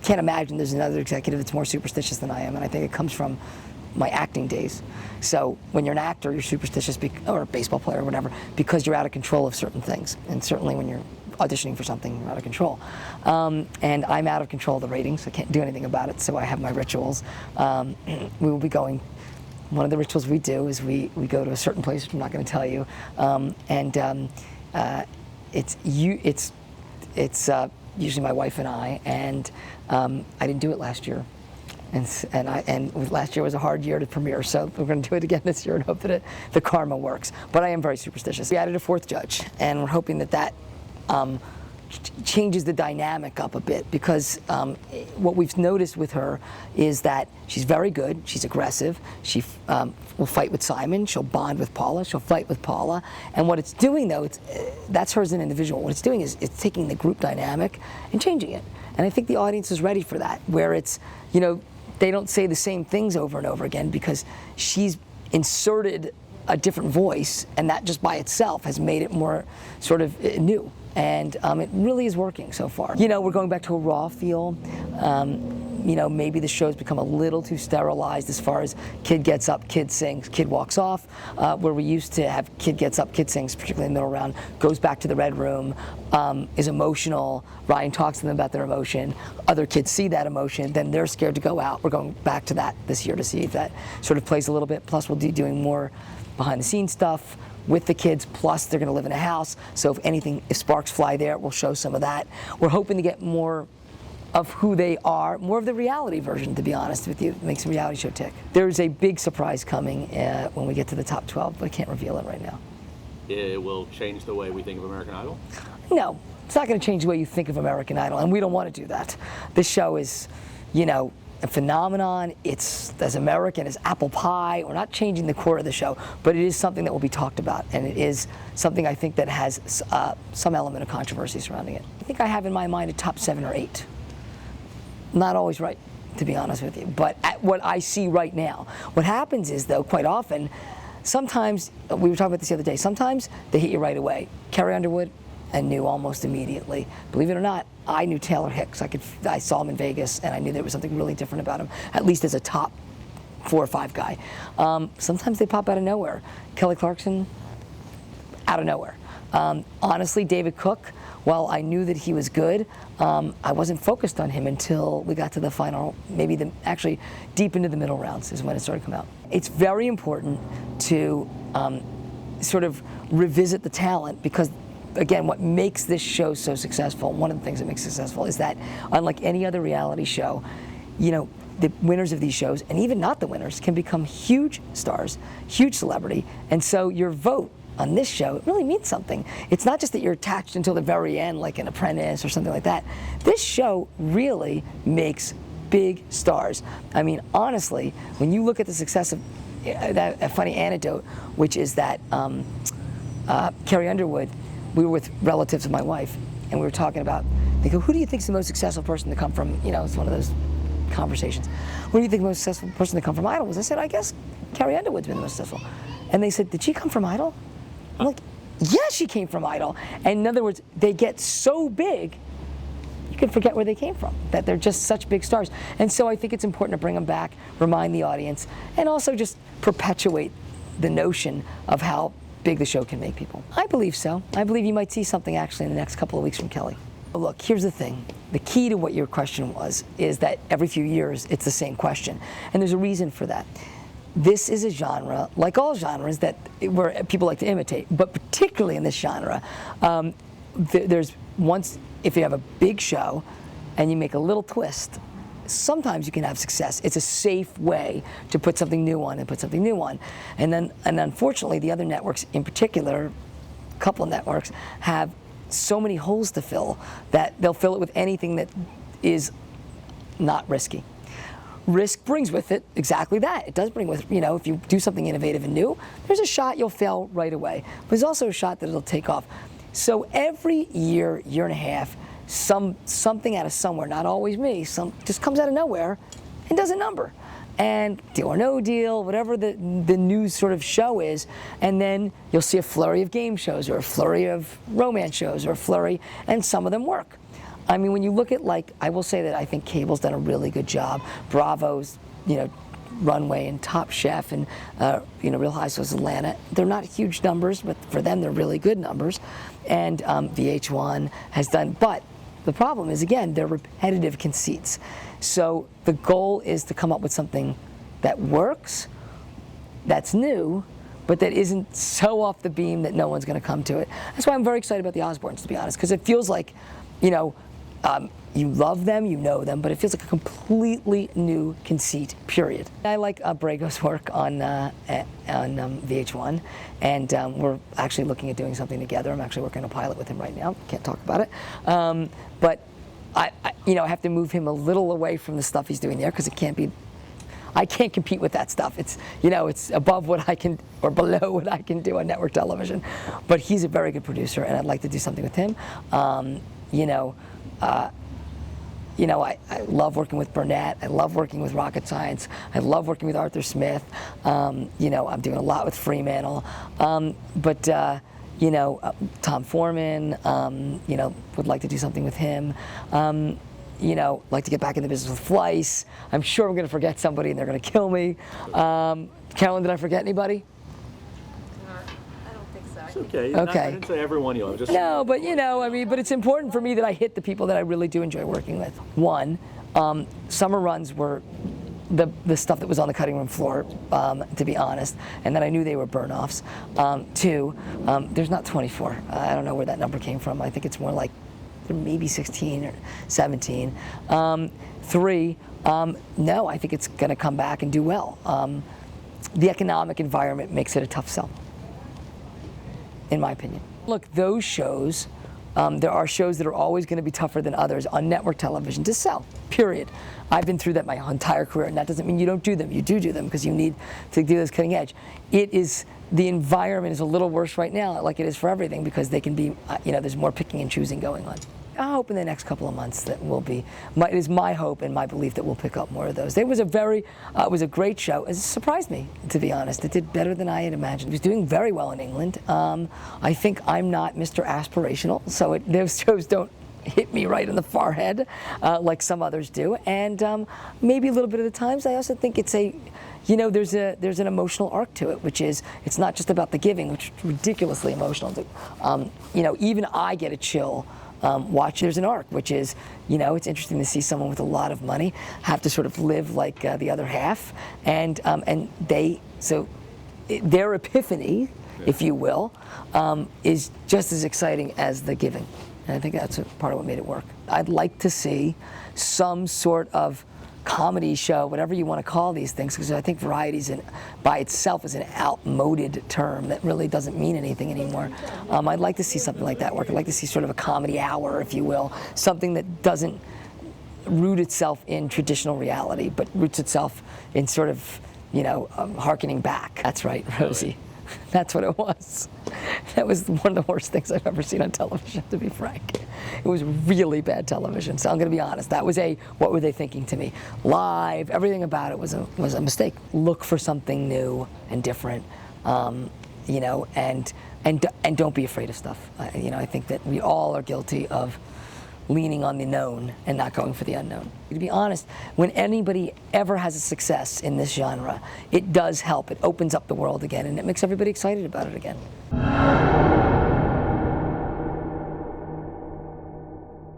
can't imagine there's another executive that's more superstitious than I am, and I think it comes from my acting days. So when you're an actor, you're superstitious, or a baseball player or whatever, because you're out of control of certain things. And certainly when you're auditioning for something, you're out of control. And I'm out of control of the ratings. I can't do anything about it, so I have my rituals. We will be going, one of the rituals we do is we go to a certain place, which I'm not going to tell you, it's usually my wife and I, and I didn't do it last year. And last year was a hard year to premiere, so we're going to do it again this year and hope that the karma works. But I am very superstitious. We added a fourth judge, and we're hoping that changes the dynamic up a bit, because what we've noticed with her is that she's very good, she's aggressive, she will fight with Simon, she'll bond with Paula, she'll fight with Paula, and what it's doing though, that's her as an individual. What it's doing is it's taking the group dynamic and changing it. And I think the audience is ready for that, where it's, you know, they don't say the same things over and over again because she's inserted a different voice, and that just by itself has made it more sort of new. And it really is working so far. You know, we're going back to a raw feel. You know, maybe the show's become a little too sterilized as far as kid gets up, kid sings, kid walks off, where we used to have kid gets up, kid sings, particularly in the middle round, goes back to the red room, is emotional, Ryan talks to them about their emotion, other kids see that emotion, then they're scared to go out. We're going back to that this year to see if that sort of plays a little bit. Plus we'll be doing more behind the scenes stuff with the kids, plus they're going to live in a house, so if sparks fly there, we'll show some of that. We're hoping to get more of who they are, more of the reality version, to be honest with you, makes the reality show tick. There's a big surprise coming when we get to the top 12, but I can't reveal it right now. It will change the way we think of American Idol? No, it's not going to change the way you think of American Idol, and we don't want to do that. This show is, you know, a phenomenon. It's as American as apple pie. We're not changing the core of the show, but it is something that will be talked about, and it is something I think that has some element of controversy surrounding it. I think I have in my mind a top 7 or 8. Not always right, to be honest with you, but at what I see right now. What happens is, though, quite often, sometimes, we were talking about this the other day, sometimes they hit you right away. Carrie Underwood, I knew almost immediately. Believe it or not, I knew Taylor Hicks. I saw him in Vegas, and I knew there was something really different about him, at least as a top 4 or 5 guy. Sometimes they pop out of nowhere. Kelly Clarkson, out of nowhere. Honestly, David Cook, while I knew that he was good, I wasn't focused on him until we got to the final, actually deep into the middle rounds is when it started to come out. It's very important to sort of revisit the talent, because again, what makes this show so successful, one of the things that makes it successful, is that unlike any other reality show, you know, the winners of these shows, and even not the winners, can become huge stars, huge celebrity, and so your vote on this show, it really means something. It's not just that you're attached until the very end, like an Apprentice or something like that. This show really makes big stars. I mean, honestly, when you look at the success of a funny anecdote, which is that Carrie Underwood, we were with relatives of my wife, and we were talking about, they go, who do you think is the most successful person to come from, you know, it's one of those conversations. Who do you think the most successful person to come from Idol was? I said, I guess Carrie Underwood's been the most successful. And they said, did she come from Idol? I'm like, yes, she came from Idol. And in other words, they get so big, you can forget where they came from, that they're just such big stars. And so I think it's important to bring them back, remind the audience, and also just perpetuate the notion of how big the show can make people. I believe so. I believe you might see something actually in the next couple of weeks from Kelly. Look, here's the thing. The key to what your question was is that every few years it's the same question. And there's a reason for that. This is a genre, like all genres, where people like to imitate, but particularly in this genre, if you have a big show and you make a little twist, sometimes you can have success. It's a safe way to put something new on and put something new on. And unfortunately, the other networks, in particular, a couple of networks, have so many holes to fill that they'll fill it with anything that is not risky. Risk brings with it exactly that. It does bring with, you know, if you do something innovative and new, there's a shot you'll fail right away. But there's also a shot that it'll take off. So every year, year and a half, something out of somewhere, not always me, just comes out of nowhere and does a number. And Deal or No Deal, whatever the new sort of show is, and then you'll see a flurry of game shows or a flurry of romance shows or a flurry, and some of them work. I mean, when you look at, like, I will say that I think cable's done a really good job. Bravo's, Runway and Top Chef and Real Housewives of Atlanta. They're not huge numbers, but for them they're really good numbers. And VH1 has done, but the problem is, again, they're repetitive conceits. So the goal is to come up with something that works, that's new, but that isn't so off the beam that no one's going to come to it. That's why I'm very excited about the Osbournes, to be honest, because it feels like, you love them, you know them, but it feels like a completely new conceit, period. I like Brago's work on VH1, and we're actually looking at doing something together. I'm actually working on a pilot with him right now. Can't talk about it. But I have to move him a little away from the stuff he's doing there, because I can't compete with that stuff. It's above what I can, or below what I can do on network television. But he's a very good producer, and I'd like to do something with him. I love working with Burnett. I love working with Rocket Science. I love working with Arthur Smith. I'm doing a lot with Fremantle. Tom Foreman, would like to do something with him. Like to get back in the business with Fleiss. I'm sure I'm going to forget somebody and they're going to kill me. Carolyn, did I forget anybody? It's okay. Okay. I didn't say everyone you love. Just No, but but it's important for me that I hit the people that I really do enjoy working with. One, summer runs were the stuff that was on the cutting room floor, to be honest, and then I knew they were burn-offs. Two, there's not 24. I don't know where that number came from. I think it's more like maybe 16 or 17. Three, no, I think it's going to come back and do well. The economic environment makes it a tough sell, in my opinion. Look, those shows, there are shows that are always going to be tougher than others on network television to sell, period. I've been through that my entire career, and that doesn't mean you don't do them. You do them because you need to do this cutting edge. The environment is a little worse right now, like it is for everything, because they can be, there's more picking and choosing going on. I hope in the next couple of months that it is my hope and my belief that we'll pick up more of those. It was a great show. It surprised me, to be honest. It did better than I had imagined. It was doing very well in England. I think I'm not Mr. Aspirational, so those shows don't hit me right in the forehead like some others do. And maybe a little bit of the times, I also think it's there's an emotional arc to it, which is, it's not just about the giving, which is ridiculously emotional. Even I get a chill watch. There's an arc, which is, it's interesting to see someone with a lot of money have to sort of live like the other half, and their epiphany, if you will, is just as exciting as the giving. And I think that's part of what made it work. I'd like to see some sort of comedy show, whatever you want to call these things, because I think variety by itself is an outmoded term that really doesn't mean anything anymore. I'd like to see something like that work. I'd like to see sort of a comedy hour, if you will, something that doesn't root itself in traditional reality, but roots itself in sort of, hearkening back. That's right, Rosie. That's what it was. That was one of the worst things I've ever seen on television, to be frank. It was really bad television, so I'm going to be honest. That was what were they thinking to me? Live, everything about it was a mistake. Look for something new and different, and don't be afraid of stuff. I think that we all are guilty of leaning on the known and not going for the unknown. To be honest, when anybody ever has a success in this genre, it does help. It opens up the world again, and it makes everybody excited about it again.